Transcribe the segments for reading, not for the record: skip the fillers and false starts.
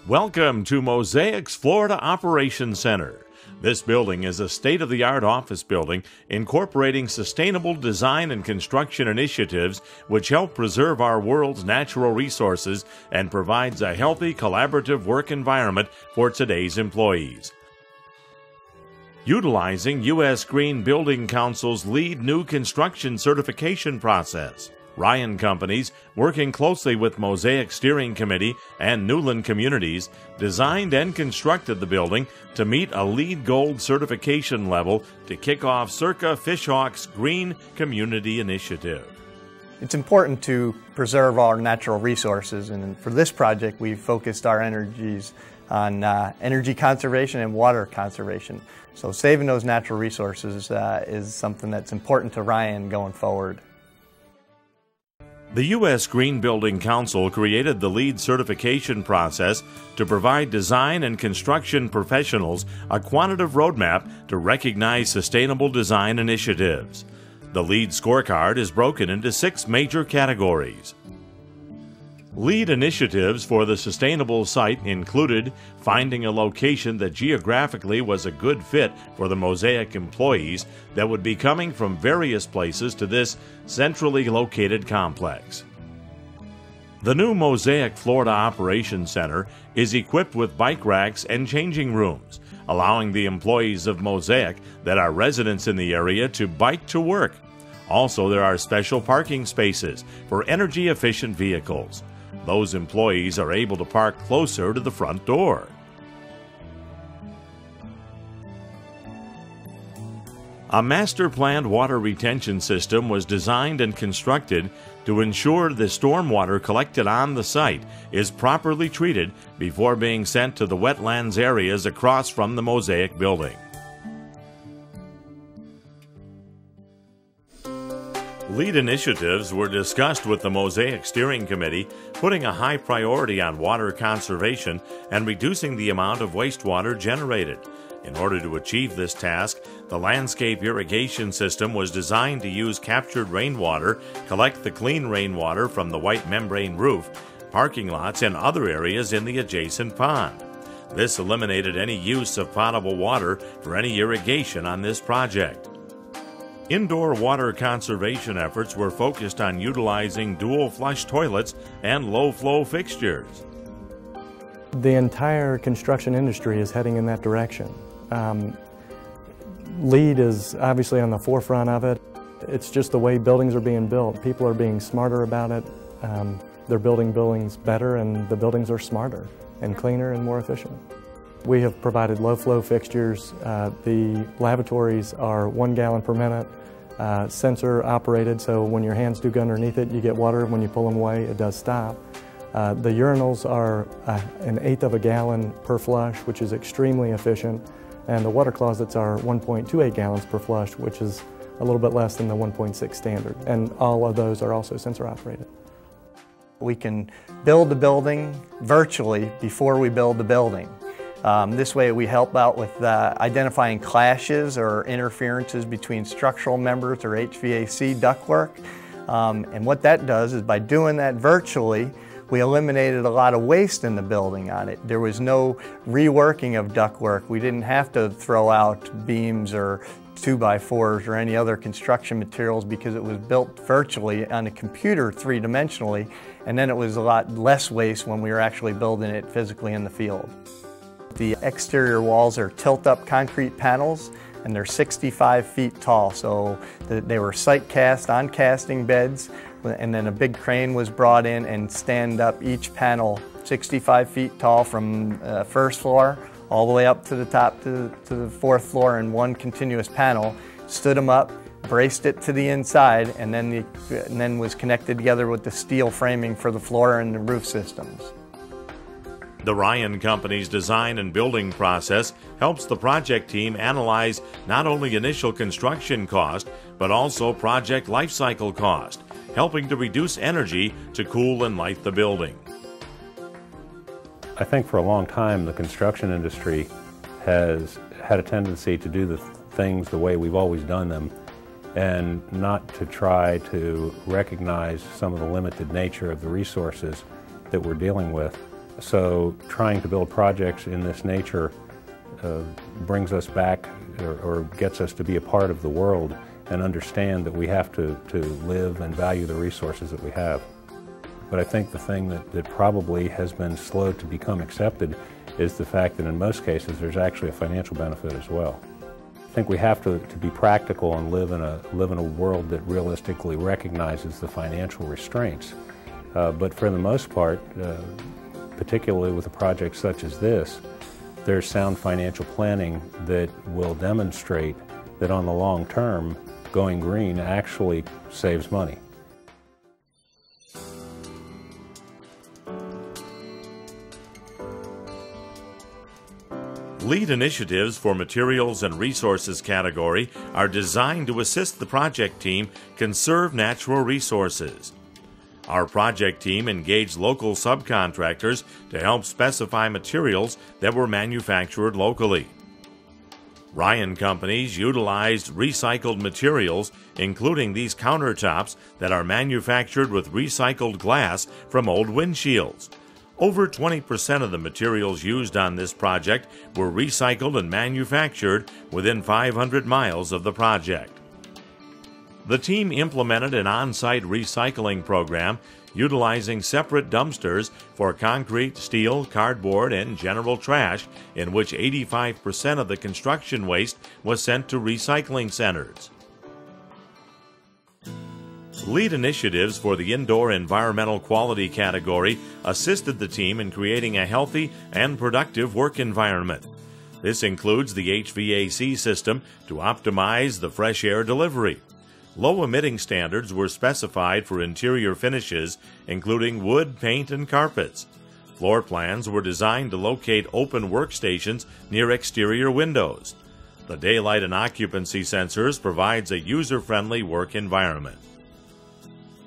Welcome to Mosaic's Florida Operations Center. This building is a state-of-the-art office building incorporating sustainable design and construction initiatives which help preserve our world's natural resources and provides a healthy, collaborative work environment for today's employees. Utilizing U.S. Green Building Council's LEED new construction certification process, Ryan Companies, working closely with Mosaic Steering Committee and Newland Communities, designed and constructed the building to meet a LEED Gold certification level to kick off Circa Fishhawk's Green Community Initiative. It's important to preserve our natural resources, and for this project we've focused our energies on energy conservation and water conservation. So saving those natural resources is something that's important to Ryan going forward. The U.S. Green Building Council created the LEED certification process to provide design and construction professionals a quantitative roadmap to recognize sustainable design initiatives. The LEED scorecard is broken into 6 major categories. LEED initiatives for the sustainable site included finding a location that geographically was a good fit for the Mosaic employees that would be coming from various places to this centrally located complex. The new Mosaic Florida Operations Center is equipped with bike racks and changing rooms, allowing the employees of Mosaic that are residents in the area to bike to work. Also, there are special parking spaces for energy-efficient vehicles. Those employees are able to park closer to the front door. A master-planned water retention system was designed and constructed to ensure the stormwater collected on the site is properly treated before being sent to the wetlands areas across from the Mosaic building. LEED initiatives were discussed with the Mosaic Steering Committee, putting a high priority on water conservation and reducing the amount of wastewater generated. In order to achieve this task, the landscape irrigation system was designed to use captured rainwater, collect the clean rainwater from the white membrane roof, parking lots, and other areas in the adjacent pond. This eliminated any use of potable water for any irrigation on this project. Indoor water conservation efforts were focused on utilizing dual flush toilets and low-flow fixtures. The entire construction industry is heading in that direction. LEED is obviously on the forefront of it. It's just the way buildings are being built. People are being smarter about it. They're building buildings better, and the buildings are smarter and cleaner and more efficient. We have provided low-flow fixtures. The lavatories are 1 gallon per minute, sensor operated, so when your hands do go underneath it, you get water. When you pull them away, it does stop. The urinals are 1/8 of a gallon per flush, which is extremely efficient, and the water closets are 1.28 gallons per flush, which is a little bit less than the 1.6 standard, and all of those are also sensor operated. We can build the building virtually before we build the building. This way we help out with identifying clashes or interferences between structural members or HVAC ductwork. And what that does is, by doing that virtually, we eliminated a lot of waste in the building on it. There was no reworking of ductwork. We didn't have to throw out beams or 2x4s or any other construction materials because it was built virtually on a computer 3-dimensionally, and then it was a lot less waste when we were actually building it physically in the field. The exterior walls are tilt-up concrete panels, and they're 65 feet tall, so they were site cast on casting beds, and then a big crane was brought in and stand up each panel 65 feet tall from first floor all the way up to the top to the 4th floor in one continuous panel, stood them up, braced it to the inside, and then was connected together with the steel framing for the floor and the roof systems. The Ryan Company's design and building process helps the project team analyze not only initial construction cost, but also project lifecycle cost, helping to reduce energy to cool and light the building. I think for a long time the construction industry has had a tendency to do the things the way we've always done them, and not to try to recognize some of the limited nature of the resources that we're dealing with. So trying to build projects in this nature brings us back or gets us to be a part of the world and understand that we have to live and value the resources that we have. But I think the thing that probably has been slow to become accepted is the fact that in most cases there's actually a financial benefit as well. I think we have to be practical and live in a world that realistically recognizes the financial restraints. But for the most part, particularly with a project such as this, there's sound financial planning that will demonstrate that on the long term, going green actually saves money. LEED initiatives for materials and resources category are designed to assist the project team conserve natural resources. Our project team engaged local subcontractors to help specify materials that were manufactured locally. Ryan companies utilized recycled materials, including these countertops that are manufactured with recycled glass from old windshields. Over 20% of the materials used on this project were recycled and manufactured within 500 miles of the project. The team implemented an on-site recycling program utilizing separate dumpsters for concrete, steel, cardboard, and general trash, in which 85% of the construction waste was sent to recycling centers. LEED initiatives for the indoor environmental quality category assisted the team in creating a healthy and productive work environment. This includes the HVAC system to optimize the fresh air delivery. Low emitting standards were specified for interior finishes, including wood, paint, and carpets. Floor plans were designed to locate open workstations near exterior windows. The daylight and occupancy sensors provides a user-friendly work environment.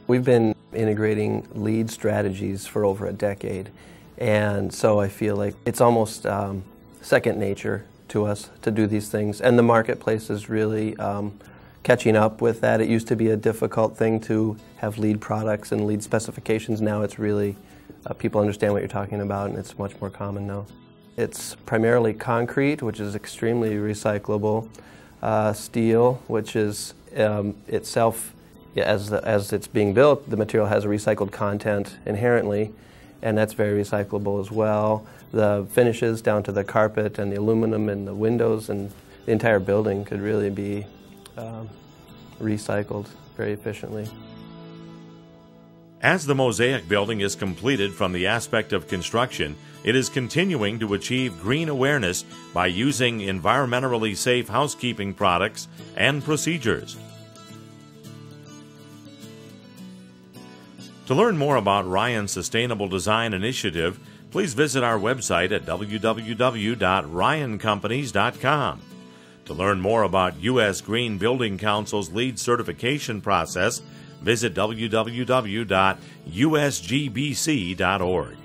We've been integrating LEED strategies for over a decade, and so I feel like it's almost second nature to us to do these things, and the marketplace is really catching up with that. It used to be a difficult thing to have LEED products and LEED specifications. Now it's really, people understand what you're talking about, and it's much more common now. It's primarily concrete, which is extremely recyclable, steel, which is itself, as it's being built, the material has a recycled content inherently, and that's very recyclable as well. The finishes down to the carpet and the aluminum and the windows and the entire building could really be recycled very efficiently. As the Mosaic building is completed from the aspect of construction, it is continuing to achieve green awareness by using environmentally safe housekeeping products and procedures. To learn more about Ryan's Sustainable Design Initiative, please visit our website at www.ryancompanies.com. To learn more about U.S. Green Building Council's LEED certification process, visit www.usgbc.org.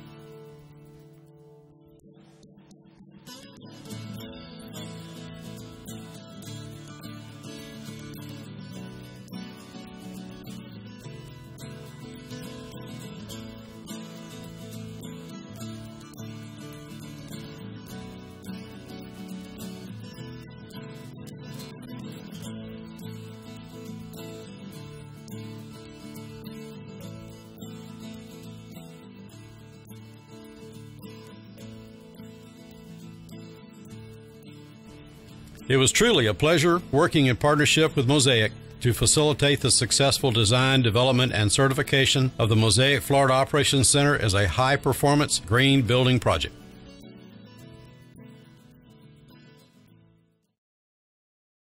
It was truly a pleasure working in partnership with Mosaic to facilitate the successful design, development, and certification of the Mosaic Florida Operations Center as a high-performance green building project.